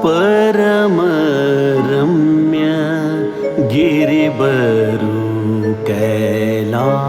परम रम्य गिरिबरु कैलासो।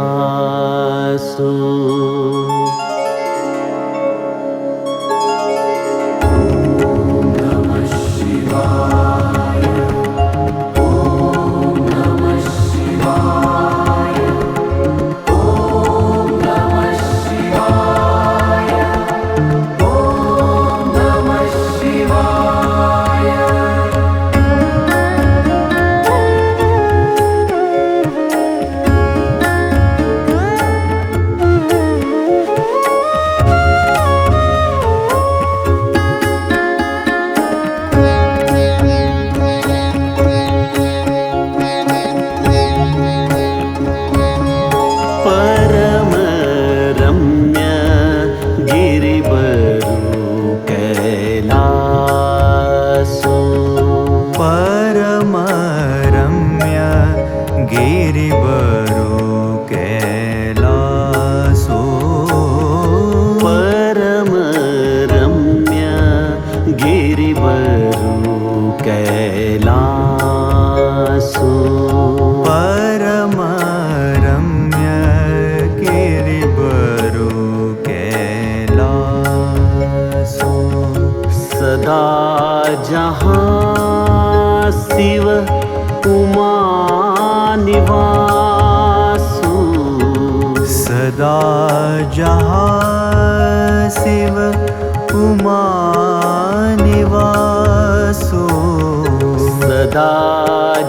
सदा जहाँ शिव उमा निवासु। सदा जहाँ शिव उमा निवासु। सदा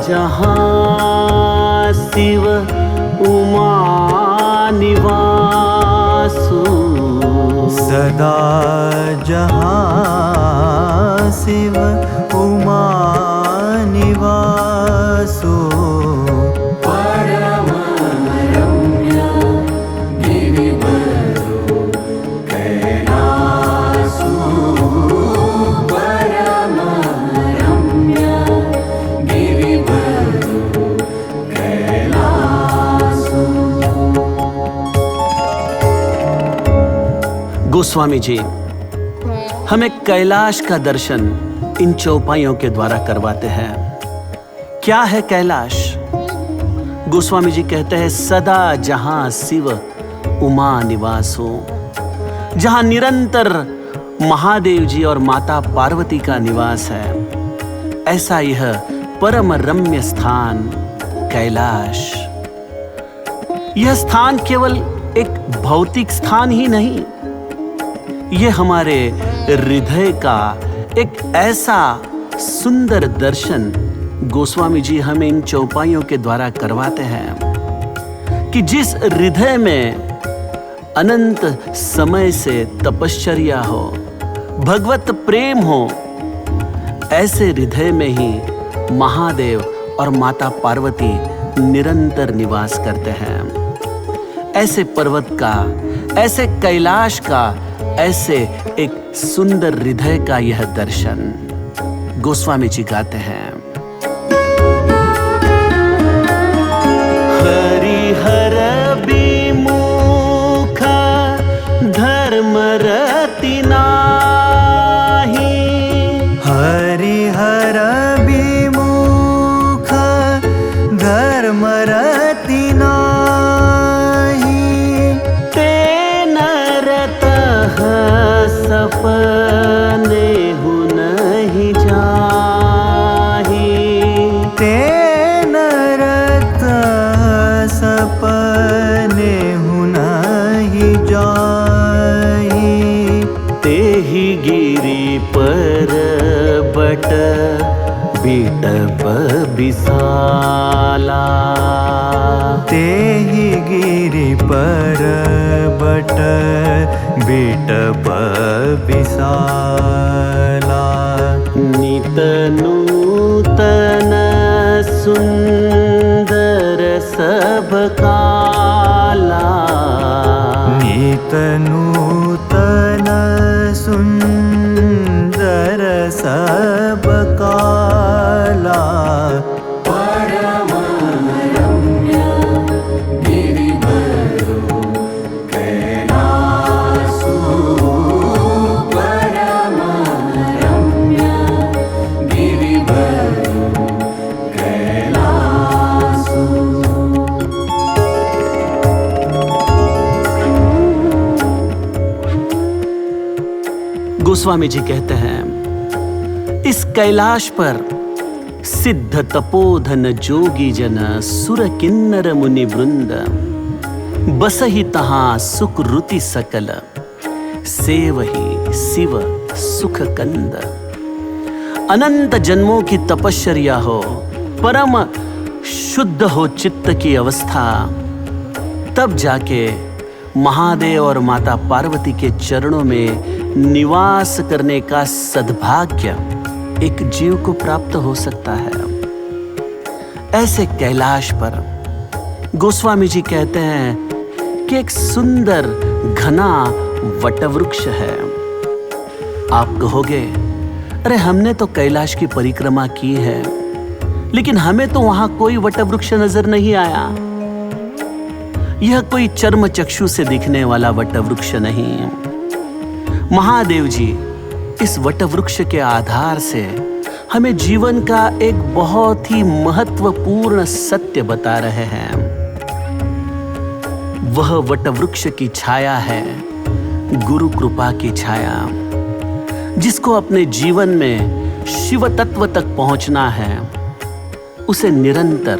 जहाँ शिव उमा निवासु। सदा जहाँ शिव उमा निवासु। परम रम्य गिरिबरु कैलासु। परम रम्य गिरिबरु कैलासु। गोस्वामी जी हमें कैलाश का दर्शन इन चौपाइयों के द्वारा करवाते हैं। क्या है कैलाश? गोस्वामी जी कहते हैं सदा जहां शिव उमा निवास हो, जहां निरंतर महादेव जी और माता पार्वती का निवास है, ऐसा यह परम रम्य स्थान कैलाश। यह स्थान केवल एक भौतिक स्थान ही नहीं, ये हमारे हृदय का एक ऐसा सुंदर दर्शन गोस्वामी जी हमें इन चौपाइयों के द्वारा करवाते हैं कि जिस हृदय में अनंत समय से तपश्चर्या हो, भगवत प्रेम हो, ऐसे हृदय में ही महादेव और माता पार्वती निरंतर निवास करते हैं। ऐसे पर्वत का, ऐसे कैलाश का, ऐसे एक सुंदर हृदय का यह दर्शन गोस्वामी जी गाते हैं। हरिहर विमुख धर्म रति नाही। हरिहर विमुख धर्म रति नाही। तेन रतः सपने हु नहीं जाहि। तेन रतः सपने हु नहीं जाहि। तेहि गिरि पर्वत बिटप बिसाला। तेहि गिरि पर्बत बिटप बिसाला। नित नूतन सुंदर सब काला। नित नूतन सुंदर सब काला। परम रम्य गिरिवरो कैलासो। परम रम्य गिरिवरो कैलासो। गोस्वामी जी कहते हैं, इस कैलाश पर सिद्ध तपोधन जोगी जन सुर किन्नर मुनि वृंद बसहि तहां सुख रुति सकल। सेवहि शिव सुख कंद। अनंत जन्मों की तपश्चर्या हो, परम शुद्ध हो चित्त की अवस्था, तब जाके महादेव और माता पार्वती के चरणों में निवास करने का सद्भाग्य एक जीव को प्राप्त हो सकता है। ऐसे कैलाश पर गोस्वामी जी कहते हैं कि एक सुंदर घना वटवृक्ष है। आप कहोगे, अरे हमने तो कैलाश की परिक्रमा की है, लेकिन हमें तो वहां कोई वटवृक्ष नजर नहीं आया। यह कोई चर्म चक्षु से दिखने वाला वटवृक्ष नहीं। महादेव जी इस वटवृक्ष के आधार से हमें जीवन का एक बहुत ही महत्वपूर्ण सत्य बता रहे हैं। वह वटवृक्ष की छाया है गुरु कृपा की छाया। जिसको अपने जीवन में शिव तत्व तक पहुंचना है, उसे निरंतर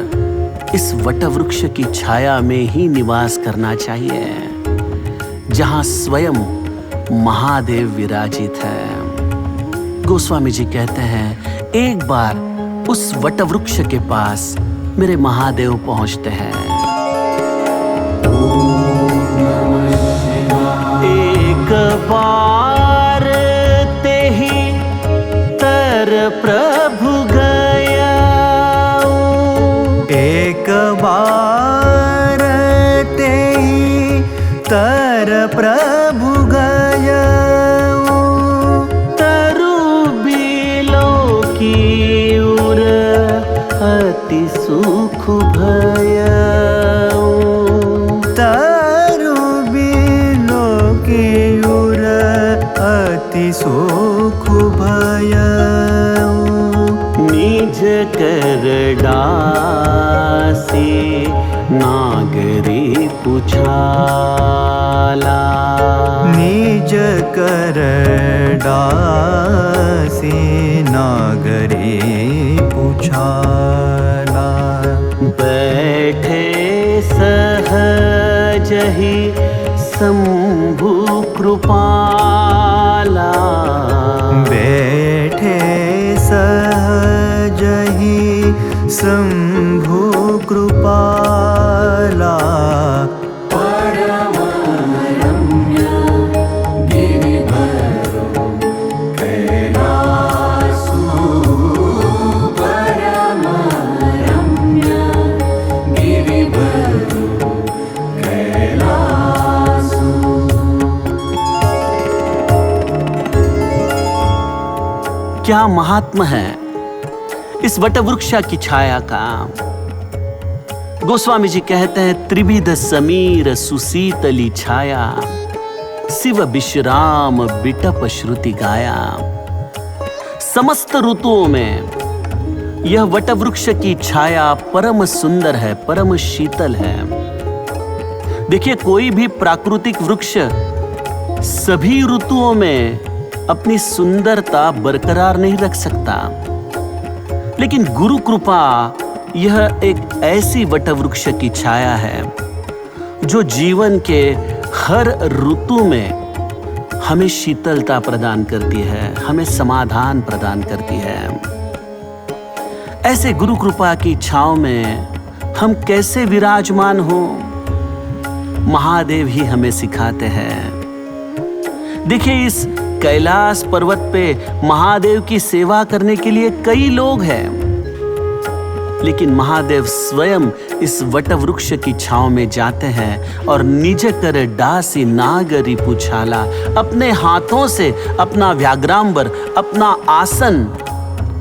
इस वटवृक्ष की छाया में ही निवास करना चाहिए, जहां स्वयं महादेव विराजित है। गोस्वामी जी कहते हैं, एक बार उस वटवृक्ष के पास मेरे महादेव पहुंचते हैं। एक बार ते ही तर प्रभु गया। एक बार ते ही तर प्रभु गया। अति सुख भयउ। तरु बिलो के उर अति सुख भयउ। निज कर डासी नागरी पुछाला। निज कर डासी नागरी पुछाला। बैठे सहज ही शंभु कृपाला। बैठे सहज ही शंभु कृपाला। परम रम्य गिरिवरो कैलासो। परम रम्य गिरिवरो कैलासो। क्या महात्मा है इस वटवृक्ष की छाया का। गोस्वामी जी कहते हैं, त्रिविध समीर सुशीतली छाया। शिव विश्राम बिटप श्रुति गाया। समस्त ऋतुओं में यह वटवृक्ष की छाया परम सुंदर है, परम शीतल है। देखिए, कोई भी प्राकृतिक वृक्ष सभी ऋतुओं में अपनी सुंदरता बरकरार नहीं रख सकता, लेकिन गुरु कृपा यह एक ऐसी वटवृक्ष की छाया है जो जीवन के हर ऋतु में हमें शीतलता प्रदान करती है, हमें समाधान प्रदान करती है। ऐसे गुरु कृपा की छांव में हम कैसे विराजमान हो, महादेव ही हमें सिखाते हैं। देखिए, इस कैलाश पर्वत पे महादेव की सेवा करने के लिए कई लोग हैं, लेकिन महादेव स्वयं इस वट वृक्ष की छांव में जाते हैं और निज कर डासी नागरी पुछाला, अपने हाथों से अपना व्याघ्रांबर, अपना आसन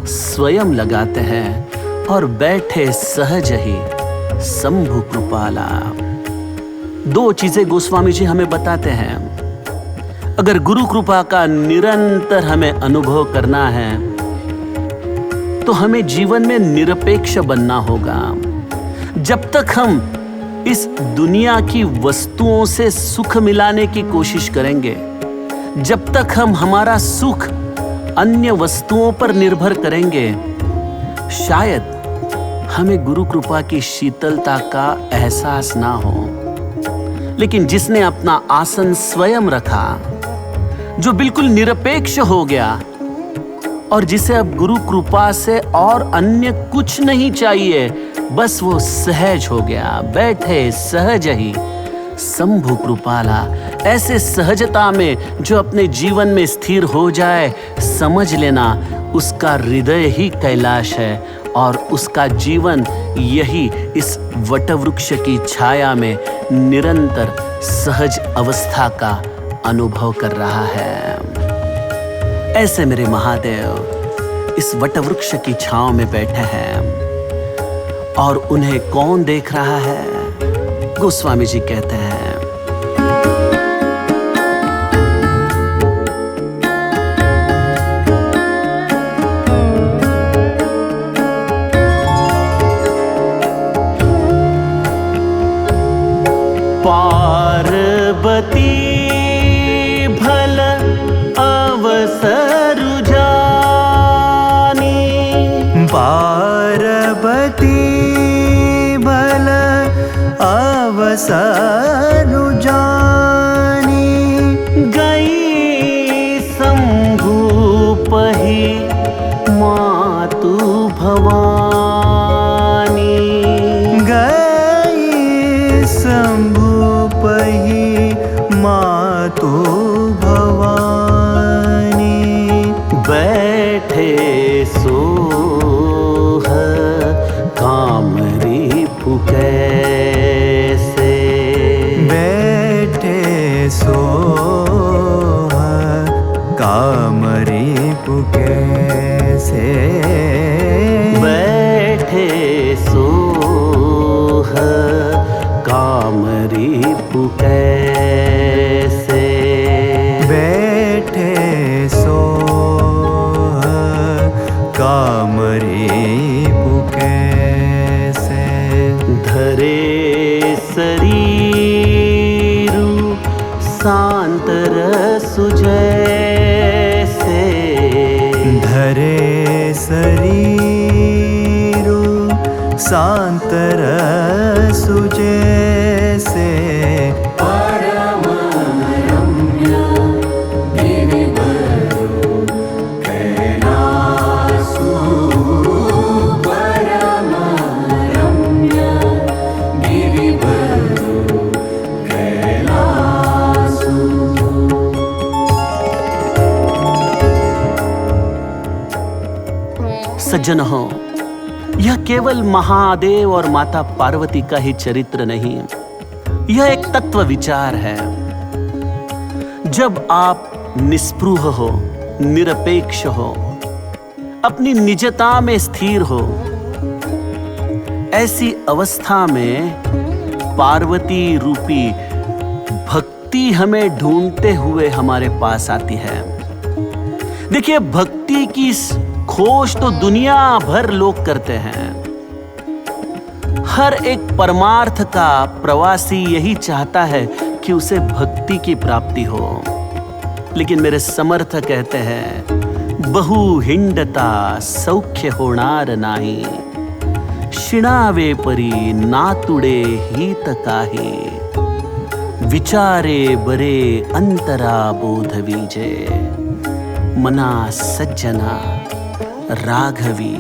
स्वयं लगाते हैं और बैठे सहज ही शंभु कृपाला। दो चीजें गोस्वामी जी हमें बताते हैं। अगर गुरु कृपा का निरंतर हमें अनुभव करना है तो हमें जीवन में निरपेक्ष बनना होगा। जब तक हम इस दुनिया की वस्तुओं से सुख मिलाने की कोशिश करेंगे, जब तक हम हमारा सुख अन्य वस्तुओं पर निर्भर करेंगे, शायद हमें गुरु कृपा की शीतलता का एहसास ना हो। लेकिन जिसने अपना आसन स्वयं रखा, जो बिल्कुल निरपेक्ष हो गया और जिसे अब गुरु कृपा से और अन्य कुछ नहीं चाहिए, बस वो सहज हो गया, बैठे सहज ही शंभु कृपाला। ऐसे सहजता में जो अपने जीवन में स्थिर हो जाए, समझ लेना उसका हृदय ही कैलाश है और उसका जीवन यही इस वटवृक्ष की छाया में निरंतर सहज अवस्था का अनुभव कर रहा है। ऐसे मेरे महादेव इस वटवृक्ष की छांव में बैठे हैं और उन्हें कौन देख रहा है? गोस्वामी जी कहते हैं, पार्वती भल अवसर जानी, पार्वती भल अवसर जानी, गई शंभु पही मातु भवानी, गई शंभु पही मातु भवानी, बैठे सोह कामरी कैसे, बैठे सोह कामरी कैसे, बैठे सोह कामरी कैसे, बैठे सोह कामरी कैसे, धरे शरीरु शांत रसु जैसे, धरे शरीरु शांत रसु जैसे, परम रम्य गिरिवरु कैलासु, परम रम्य गिरिवरु कैलासु। सज्जन हो, यह केवल महादेव और माता पार्वती का ही चरित्र नहीं, यह एक तत्व विचार है। जब आप निस्पृह हो, निरपेक्ष हो, अपनी निजता में स्थिर हो, ऐसी अवस्था में पार्वती रूपी भक्ति हमें ढूंढते हुए हमारे पास आती है। देखिए, भक्ति की खोज तो दुनिया भर लोग करते हैं। हर एक परमार्थ का प्रवासी यही चाहता है कि उसे भक्ति की प्राप्ति हो। लेकिन मेरे समर्थ कहते हैं, बहु हिंडता सौख्य होणार नाही, शिणावे परी नातुडे हित काही, विचारे बरे अंतरा बोध वीजे, मना सज्जना राघवी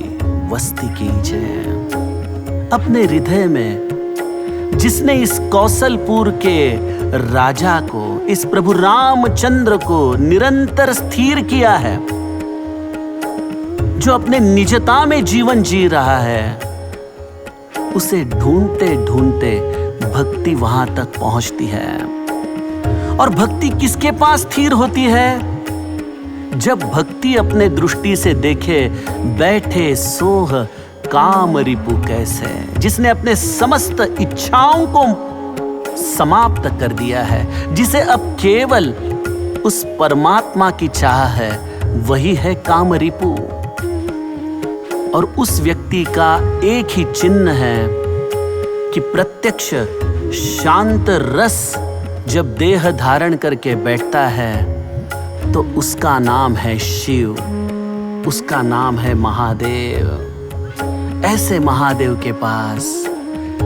वस्ती कीजिए। अपने हृदय में जिसने इस कौशलपुर के राजा को, इस प्रभु रामचंद्र को निरंतर स्थिर किया है, जो अपने निजता में जीवन जी रहा है, उसे ढूंढते ढूंढते भक्ति वहां तक पहुंचती है। और भक्ति किसके पास स्थिर होती है? जब भक्ति अपने दृष्टि से देखे बैठे सोह काम रिपु कैसे, जिसने अपने समस्त इच्छाओं को समाप्त कर दिया है, जिसे अब केवल उस परमात्मा की चाह है, वही है काम रिपु। और उस व्यक्ति का एक ही चिन्ह है कि प्रत्यक्ष शांत रस जब देह धारण करके बैठता है तो उसका नाम है शिव, उसका नाम है महादेव। ऐसे महादेव के पास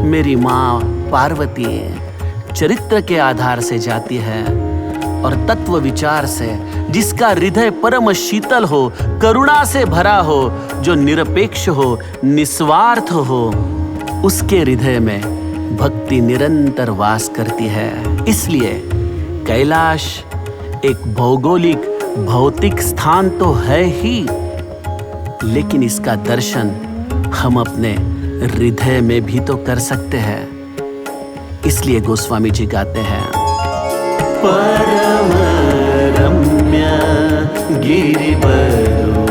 मेरी माँ पार्वती चरित्र के आधार से जाती है और तत्व विचार से, जिसका हृदय परम शीतल हो, करुणा से भरा हो, जो निरपेक्ष हो, निस्वार्थ हो, उसके हृदय में भक्ति निरंतर वास करती है। इसलिए कैलाश एक भौगोलिक भौतिक स्थान तो है ही, लेकिन इसका दर्शन हम अपने हृदय में भी तो कर सकते हैं। इसलिए गोस्वामी जी गाते हैं, परम रम्य गिरिवरो